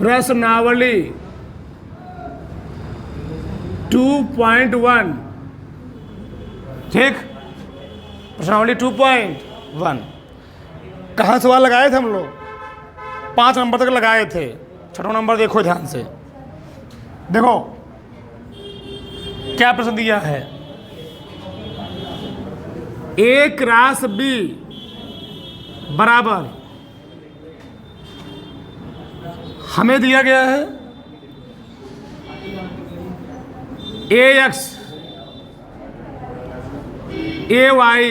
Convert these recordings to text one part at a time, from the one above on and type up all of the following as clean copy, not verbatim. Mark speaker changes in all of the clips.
Speaker 1: प्रश्नावली 2.1, ठीक, प्रश्नावली 2.1 कहाँ सवाल लगाए थे हम लोग? 5 नंबर तक लगाए थे। 6वां नंबर देखो ध्यान से, देखो क्या प्रश्न दिया है। A क्रॉस B बराबर, हमें दिया गया है AX AY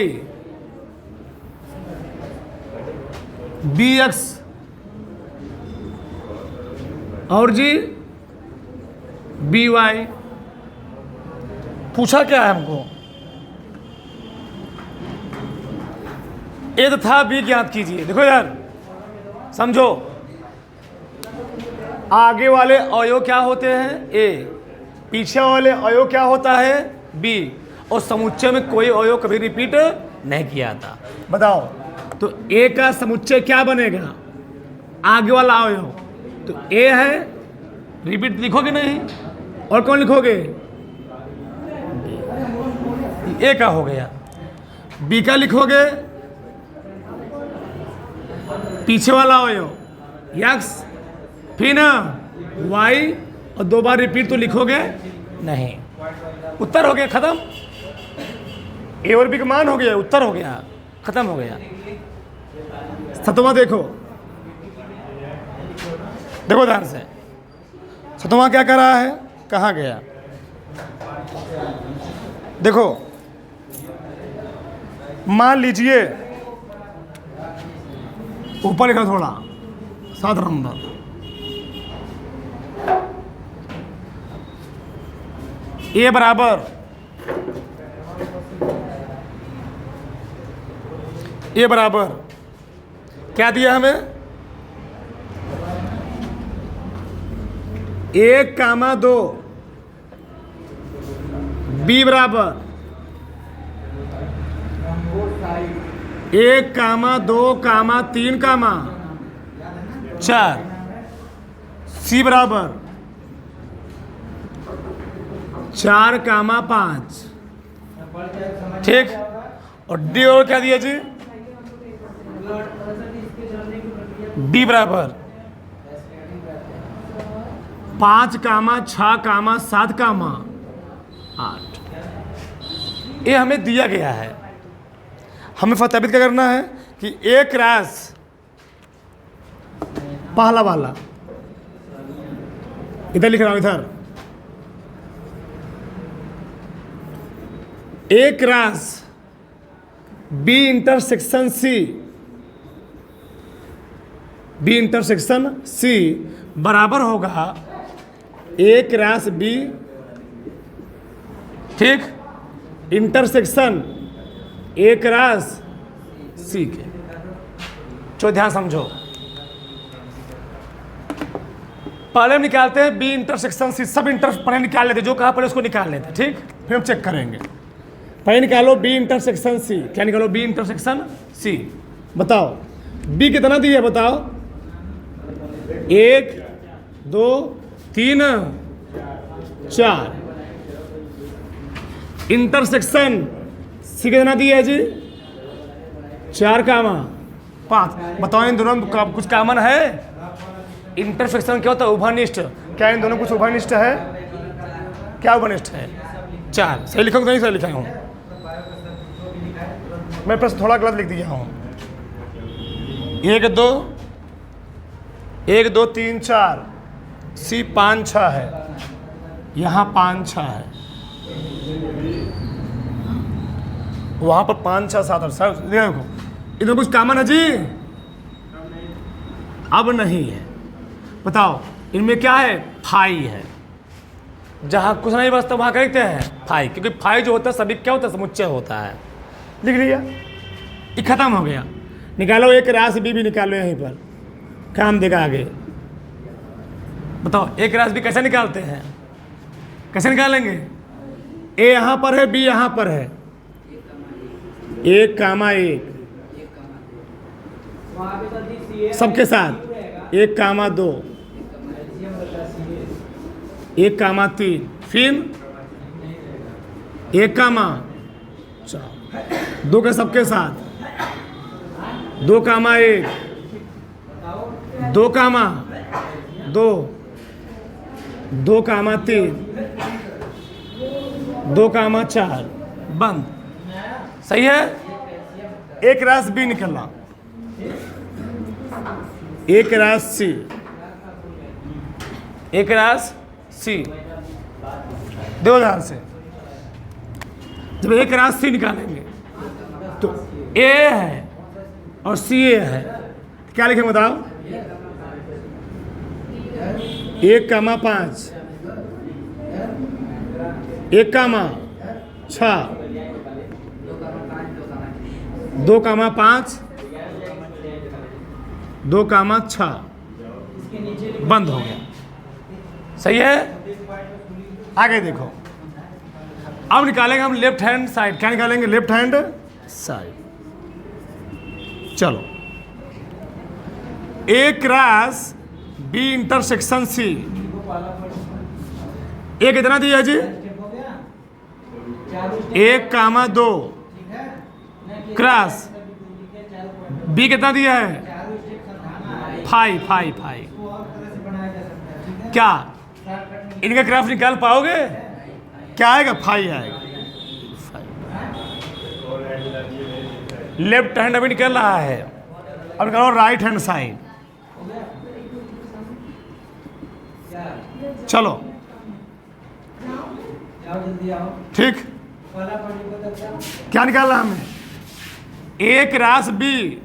Speaker 1: BX और जी BY। पूछा क्या है हमको? ए तथा बी ज्ञात कीजिए। देखो यार समझो, आगे वाले अवयव क्या होते हैं? ए। पीछे वाले अवयव क्या होता है? बी। और समुच्चय में कोई अवयव कभी रिपीट नहीं किया था। बताओ तो ए का समुच्चय क्या बनेगा? आगे वाला अवयव तो ए है, रिपीट लिखोगे नहीं, और कौन लिखोगे? ए का हो गया। बी का लिखोगे पीछे वाला अवयव यक्स, फिर ना वाई, और 2 बार रिपीट तो लिखोगे नहीं। उत्तर हो गया, खत्म। ए और बी का मान हो गया, उत्तर हो गया, खत्म हो गया। 7वां देखो, देखो ध्यान से, 7वां क्या कर रहा है? कहाँ गया? देखो मान लीजिए, ऊपर लिखा थोड़ा 7 नंबर, ए बराबर, ए बराबर क्या दिया हमें? 1,2, बी बराबर 1,2,3,4, सी बराबर 4,5, ठीक। और डी और क्या दिया जी? डी बराबर 5,6,7,8। ये हमें दिया गया है। हमें सत्यापित क्या करना है कि ए क्रॉस पहला वाला, इधर लिख रहा हूं, इधर A cross B intersection C, B intersection C बराबर होगा ए क्रॉस बी, ठीक, इंटरसेक्शन ए क्रॉस सी के। चलो ध्यान समझो, पहले हम निकालते हैं बी इंटरसेक्शन सी, सब पहले निकाल लेते, जो कहा पहले उसको निकाल लेते, ठीक, फिर हम चेक करेंगे। पहले निकालो बी इंटरसेक्शन सी, क्या निकालो? B intersection C. बताओ बी कितना दिया? बताओ 1, 2, 3, 4। इंटरसेक्शन सी कितना दिया है जी? 4,5। बताओ इन दोनों में कुछ कॉमन है? इंटरसेक्शन क्या होता है? उभयनिष्ठ। क्या इन दोनों कुछ उभयनिष्ठ है? क्या उभयनिष्ठ है? 4। सही लिखा नहीं? सही लिखा हूँ मैं, प्रश्न थोड़ा गलत लिख दिया हूँ। 1, 2, 3, 4, सी 5, 6 है, यहाँ 5, 6 है, वहाँ पर 5, 6, 7 और 7। देखो इधर कुछ कॉमन है जी? अब नहीं है। बताओ इनमें क्या है? फाई है। जहाँ कुछ नहीं बचता वहाँ क्या लिखते हैं? फाई, क्योंकि फाई जो होता है सभी क्या होता है? समुच्चय होता है। लिख लिया, ये खत्म हो गया। निकालो एक राशि बी भी निकालो, यहीं पर काम देगा आगे। बताओ एक राशि बी कैसे निकालते हैं? कैसे निकालेंगे? ए यहाँ पर है, बी यहाँ पर है, 1,1 सबके साथ, 1,2 1 कामा 3, फिर 1 कामा 4, 2 के सबके साथ 2 कामा 1, 2 कामा 2, 2 कामा 3, 2 कामा 4, बंद। सही है। एक रास बी निकलना, एक रास सी, एक रास सी। दो ध्यान से, जब एक रास सी निकालेंगे तो ए है और सी ए है, क्या लिखेंगे बताओ? 1 कामा 5, 1 कामा 6, 2 कामा 5, 2 कामा 6, बंद हो गया। सही है। आगे देखो, अब निकालेंगे हम लेफ्ट हैंड साइड। क्या निकालेंगे? Left hand side. चलो, ए क्रॉस बी इंटरसेक्शन सी, ए कितना दिया जी? 1 कामा 2 क्रॉस बी कितना दिया है? 5, 5, 5। क्या इनका ग्राफ निकाल पाओगे? क्या आएगा? 5 आएगा। लेफ्ट हैंड अभी निकल रहा है, अब निकालो राइट हैंड साइड। चलो ठीक, क्या निकालना हमें? एक रास बी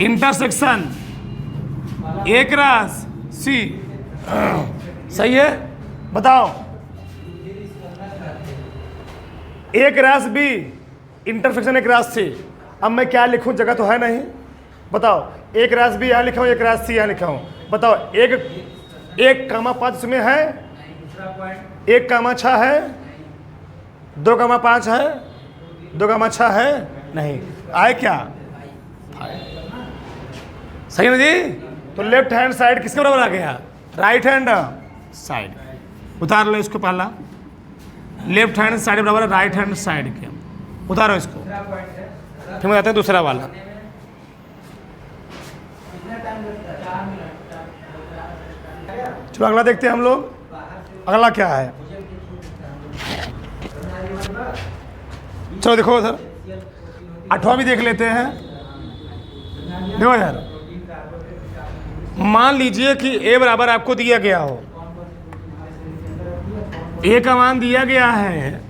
Speaker 1: इंटरसेक्शन एक रास सी। सही है। बताओ, एक रास बी इंटरसेक्शन एक रास सी। अब मैं क्या लिखूं? जगह तो है नहीं। बताओ, एक रास बी यहाँ लिखा हूँ, एक रास सी यहाँ लिखा हूँ। बताओ, 1 कामा 5 इसमें है, 1 कामा 6 है, 2 कामा 5 है, 2 कामा 6 है, नहीं आए क्या? सही है ना जी? तो लेफ्ट हैंड साइड किसके बराबर आ गया? Right hand side. उतार लो इसको पहला, लेफ्ट हैंड साइड बराबर राइट हैंड साइड के। उतारो इसको, फिर बताते हैं दूसरा वाला। चलो अगला देखते हैं हम लोग। अगला क्या है? चलो देखो सर, 8वां भी देख लेते हैं। देखो यार, मान लीजिए कि ए बराबर आपको दिया गया हो, ए का मान दिया गया है,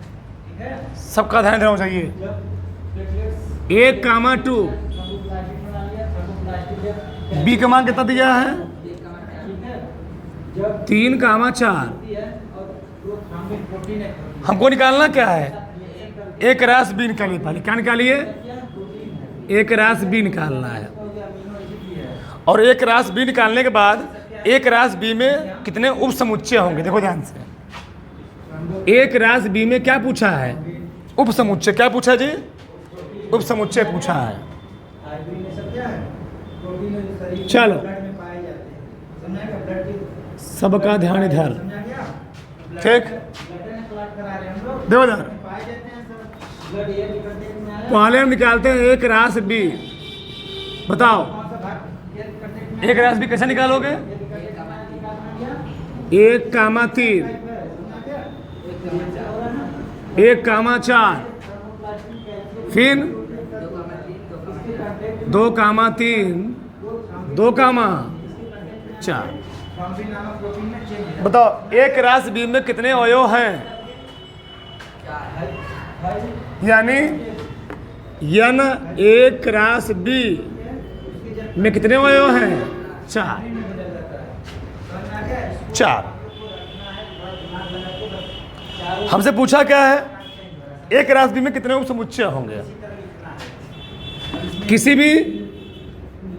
Speaker 1: सबका ध्यान रखना चाहिए। 1 कामा 2, बी का मान कितना दिया है? 3 कामा 4। हमको निकालना क्या है? एक रास बी निकालिए। पहले क्या निकालिए? एक रास बी निकालना है। और एक रास बी निकालने के बाद एक रास बी में कितने उप समुच्चय होंगे? देखो ध्यान से, एक रास बी में क्या पूछा है? उप समुच्चय। क्या पूछा जी? उप समुच्चय पूछा है। चलो, सबका ध्यान इधर, ठीक। देखो इधर, पहले हम निकालते हैं एक रास बी। बताओ, एक रास बी कैसे निकालोगे? 1 कामा 3, 1 कामा 4, फिर 2 कामा 3, 2 कामा 4। बताओ, एक रास बी में कितने अवयव हैं? यानी यन एक रास बी में कितने अवयव हैं? 4। हमसे पूछा क्या है? एक रास बी में कितने उप समुच्चय होंगे? किसी भी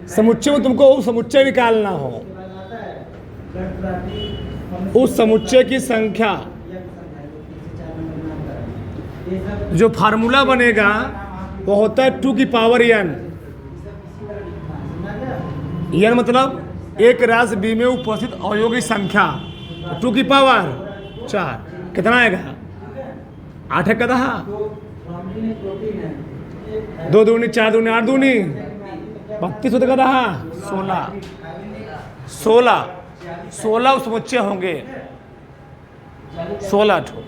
Speaker 1: समुच्चय में तुमको उप समुच्चय निकालना हो, उस समुच्चय की संख्या, जो फार्मूला बनेगा वो होता है 2 की पावर n। n मतलब एक राशि बी में उपस्थित अवयवों की संख्या 2 की पावर 4 कितना आएगा? 8 है कदा 2 दूनी 4 दूनी 8 दूनी 32 होते कदा 16 समुच्चय होंगे 16 ठो।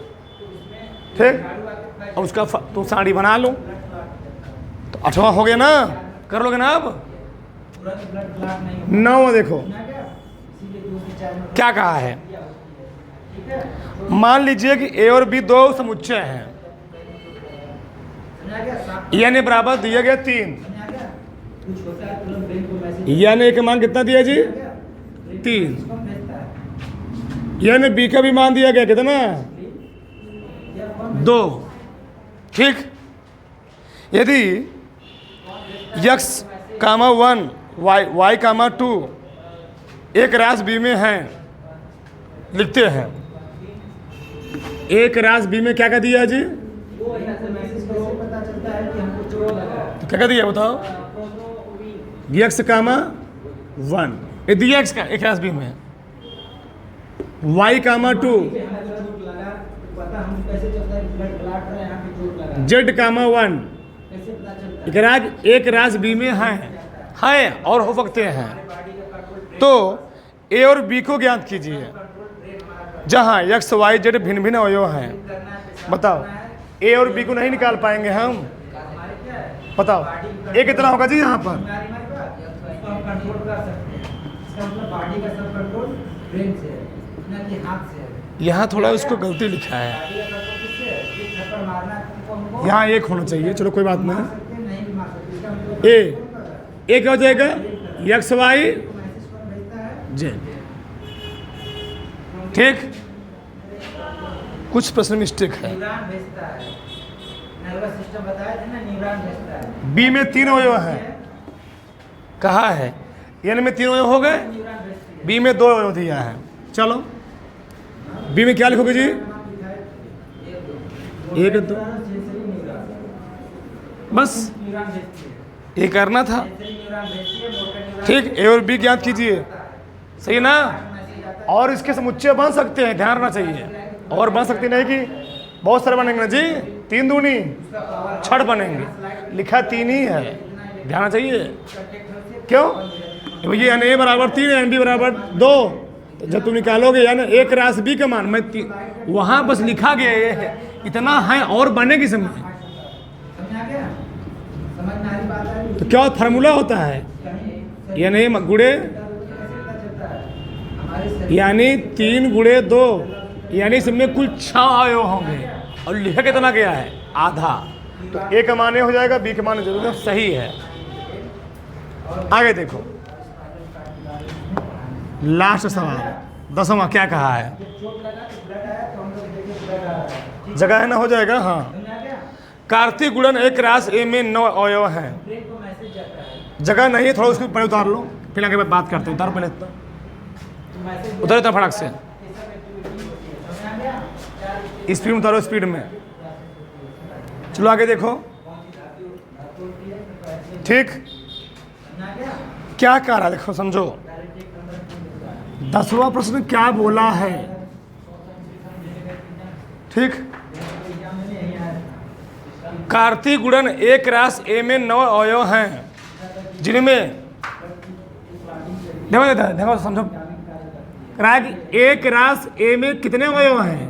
Speaker 1: ठीक, अब उसका तुम साड़ी बना लो तो 8वां हो गया ना, कर लोगे ना। अब 9वां देखो क्या कहा है। मान लीजिए कि ए और बी दो समुच्चय हैं, यानी बराबर दिया गया 3, यानी ए का मान कितना दिया जी 3, यानी बी का भी मान दिया गया कितना 2। ठीक, यदि x, 1 y, 2 एक राशि बी में है, लिखते हैं एक राशि बी में क्या कह दिया जी, तो क्या कह दिया बताओ, x, 1 ये दिया x का एक राशि बी में, y, 2 z, 1 एक राशि बी में है और हो सकते हैं। तो ए और बी को ज्ञात कीजिए जहां x, y, z भिन्न भिन्न अवयव हैं। बताओ ए और बी को नहीं निकाल पाएंगे हम, बताओ ए कितना होगा जी यहाँ पर, यहाँ थोड़ा उसको गलती लिखा है, यहाँ 1 होना चाहिए, चलो कोई बात नहीं। ए क्या हो जाएगा x, y, z। ठीक, कुछ प्रश्न मिस्टेक है। बी में 3 अवयव हैं, कहा है एन में 3 अवयव हो गए, बी में 2 अवयव दिया है। चलो बी में क्या लिखोगे जी 1 2, बस ये करना था। ठीक, ए और बी ज्ञात कीजिए, सही ना। और इसके समुच्चय बन सकते हैं, ध्यान रखना चाहिए, और बन सकते नहीं कि बहुत सारे बनेंगे ना जी, 3 दूनी 6 बनेंगे, लिखा 3 ही है, ध्यान चाहिए। क्यों भैया, यानी ए बराबर 3 है, बी बराबर 2, तो जब तुम निकालोगे यानी एक राशि बी का मान, मैं वहाँ बस लिखा गया ये है, इतना है और बनेगी समय, तो क्या फार्मूला होता है, यानी गुणे, यानी 3 गुणे 2, यानी इसमें कुल 6 अवयव होंगे, और लिखा कितना गया है आधा, तो ए का मान हो जाएगा, बी का मान जरूर सही है। आगे देखो लास्ट सवाल 10वां क्या कहा है, जगह है ना, हो जाएगा। हाँ, कार्तिक गुणन एक राशि ए में 9 अवयव हैं, जगह नहीं है, थोड़ा उसको पहले उतार लो, फिर आगे बात करते हैं। उतारो पहले, उतारो इतना फटाक से, स्पीड में उतारो, स्पीड में। चलो आगे देखो। ठीक, क्या कह रहा है देखो, समझो 10वां प्रश्न क्या बोला है। ठीक, कार्तिक गुणन एक राशि ए में 9 अवयव हैं, जिनमें देखो समझो कहा कि एक राशि ए में कितने अवयव हैं,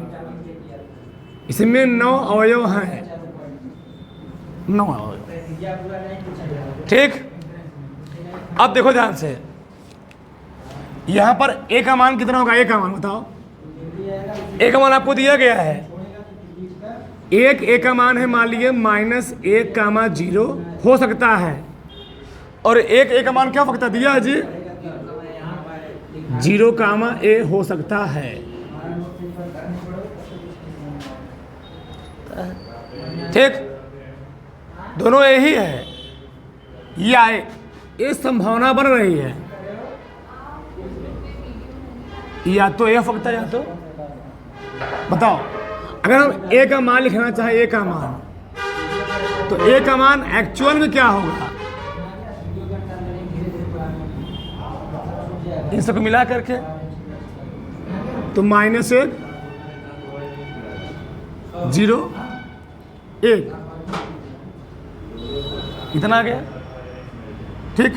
Speaker 1: इसमें 9 अवयव हैं, 9 अवयव। ठीक, अब देखो ध्यान से, यहां पर ए का मान कितना होगा, ए का मान बताओ, ए का मान आपको दिया गया है, एक ए का मान है मान लीजिए -1, 0 हो सकता है, और एक ए का मान क्या हो सकता दिया है जी 0, ए हो सकता है। ठीक, दोनों ए ही है, या ये संभावना बन रही है, या तो ए हो सकता है, या तो बताओ। अगर हम ए का मान लिखना चाहें, ए का मान, तो ए का मान एक्चुअल में क्या होगा, इन सबको मिला करके तो -1 0 1 इतना आ गया। ठीक,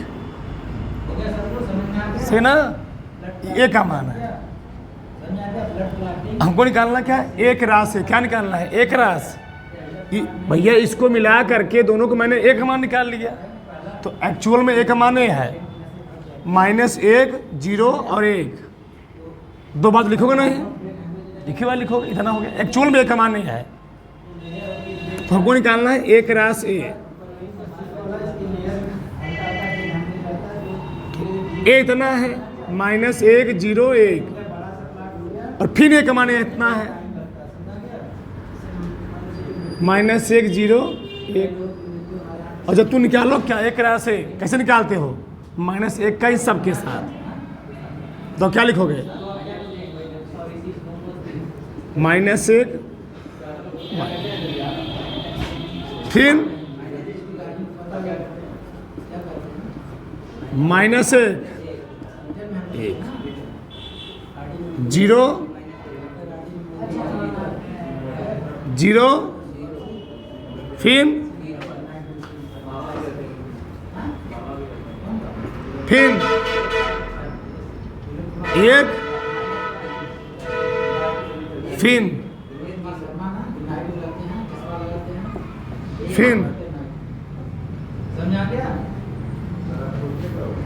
Speaker 1: सही ना? ए का मान है, हमको निकालना क्या है? एक राशि। क्या निकालना है? एक राशि। भैया इसको मिला करके दोनों को मैंने एक मान निकाल लिया, तो एक्चुअल में एक मान ये है -1 0 और 1। दो बात लिखोगे नहीं? लिखे हुआ लिखोगे, इतना हो गया। एक्चुअल में एक मान नहीं है, तो हमको निकालना है एक राशि ए। ए इतना है -1 0 1, और फिर एक मान इतना है -1 0 1। और जब तुम निकालो क्या एक राशि कैसे निकालते हो? -1 का ही सबके साथ, तो क्या लिखोगे? -1 फिर -1 0 0 फिर 1 फिर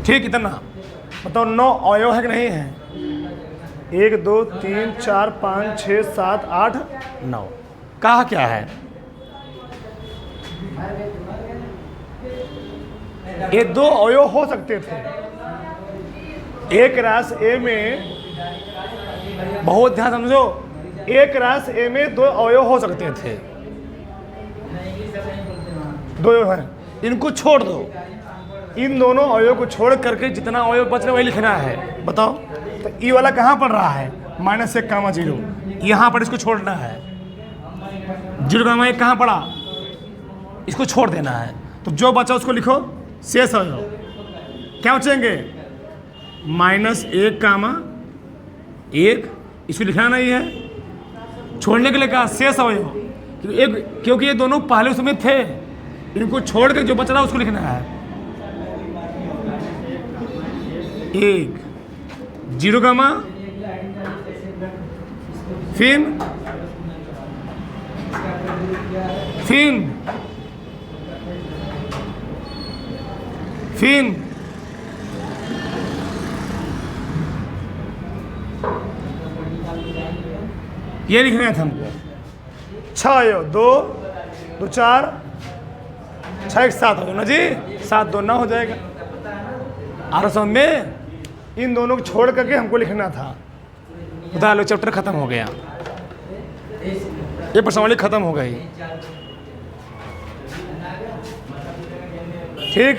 Speaker 1: ठीक, इतना बताओ 9 अवयव है कि नहीं है? 1 2 3 4 5 6 7 8 9। कहा क्या है? ये 2 अवयव हो सकते थे। एक राशि ए में, बहुत ध्यान समझो, एक राशि ए में 2 अवयव हो सकते थे। 2 अवयव हैं, इनको छोड़ दो। इन दोनों अवयव को छोड़ करके जितना अवयव बच रहा है वही लिखना है। बताओ, तो ई वाला कहाँ पड़ रहा है? -1 0, यहाँ पर इसको छोड़ना है। 0 कहाँ पड़ा? इसको छोड़ देना है। तो जो बचा उसको लिखो, शेष अवयव क्या बचेंगे? -1 इसको लिखना नहीं है, छोड़ने के लिए कहा शेष अवयव, क्योंकि ये दोनों पहले उसमें थे, इनको छोड़ के जो बच रहा है उसको लिखना है। 1 0 फिर ये लिखना था हमको। 6 2 2 4 6 1 7 हो ना जी, 7 2 9 हो जाएगा। और सब में इन दोनों को छोड़ करके हमको लिखना था। बता लो, चैप्टर खत्म हो गया, ये प्रश्नावली खत्म हो गई। ठीक।